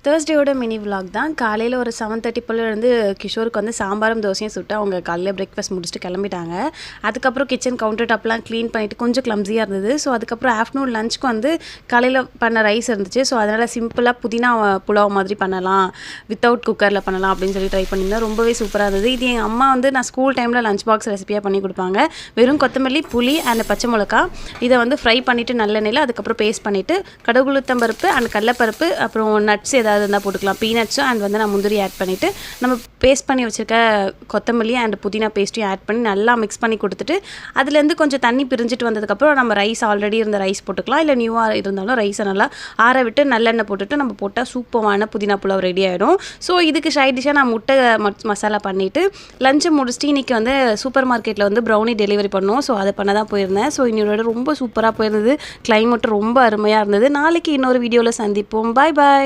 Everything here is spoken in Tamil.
தேர்ஸ்டேயோட மினி விலாக் தான். காலையில் ஒரு 7:30 போல் வந்து கிஷோருக்கு வந்து சாம்பாரும் தோசையும் சுட்டு அவங்க காலையில் பிரேக்ஃபாஸ்ட் முடிச்சுட்டு கிளம்பிட்டாங்க. அதுக்கப்புறம் கிச்சன் கவுண்டர் டாப்லாம் க்ளீன் பண்ணிவிட்டு கொஞ்சம் கிளம்ஸியாக இருந்தது. ஸோ அதுக்கப்புறம் ஆஃப்டர்நூன் லஞ்சுக்கு வந்து காலையில் பண்ண ரைஸ் இருந்துச்சு. ஸோ அதனால் சிம்பிளாக புதினா புலாவ் மாதிரி பண்ணலாம், வித்தவுட் குக்கரில் பண்ணலாம் அப்படின்னு சொல்லி ட்ரை பண்ணியிருந்தேன். ரொம்பவே சூப்பராக இருந்தது. இது எங்கள் அம்மா வந்து நான் ஸ்கூல் டைமில் லஞ்ச் பாக்ஸ் ரெசிபியாக பண்ணி கொடுப்பாங்க. வெறும் கொத்தமல்லி, புளி அண்ட் பச்சை மிளகா இதை வந்து ஃப்ரை பண்ணிவிட்டு நல்லெண்ணெயில் அதுக்கப்புறம் பேஸ்ட் பண்ணிவிட்டு கடுகுளுத்தம்பருப்பு அண்ட் கடலைப்பருப்பு அப்புறம் நட்ஸ் ஏதாவது இருந்தால் போட்டுக்கலாம், பீனட்ஸும் அண்ட் வந்து நான் முந்திரி ஆட் பண்ணிவிட்டு நம்ம பேஸ்ட் பண்ணி வச்சுருக்க கொத்தமல்லி அண்ட் புதினா பேஸ்ட்டையும் ஆட் பண்ணி நல்லா மிக்ஸ் பண்ணி கொடுத்துட்டு அதுலேருந்து கொஞ்சம் தண்ணி பிரிஞ்சிட்டு வந்ததுக்கப்புறம் நம்ம ரைஸ் ஆல்ரெடி இருந்த ரைஸ் போட்டுக்கலாம். இல்லை நியூவாக இருந்தாலும் ரைஸை நல்லா ஆற விட்டு நல்லெண்ணெய் போட்டுட்டு நம்ம போட்டால் சூப்பரான புதினா புலாவ் ரெடி ஆகிடும். ஸோ இதுக்கு சைட் டிஷ்ஷாக நான் முட்டை மசாலா பண்ணிவிட்டு லஞ்சை முடிச்சுட்டு இன்றைக்கி வந்து சூப்பர் மார்க்கெட்டில் வந்து ப்ரௌனி டெலிவரி பண்ணோம். ஸோ அதை பண்ண தான் போயிருந்தேன். ஸோ இன்னொரு ரொம்ப சூப்பராக போயிருந்தது. கிளைமேட் ரொம்ப அருமையாக இருந்தது. நாளைக்கு இன்னொரு வீடியோவில் சந்திப்போம். பாய் பாய்.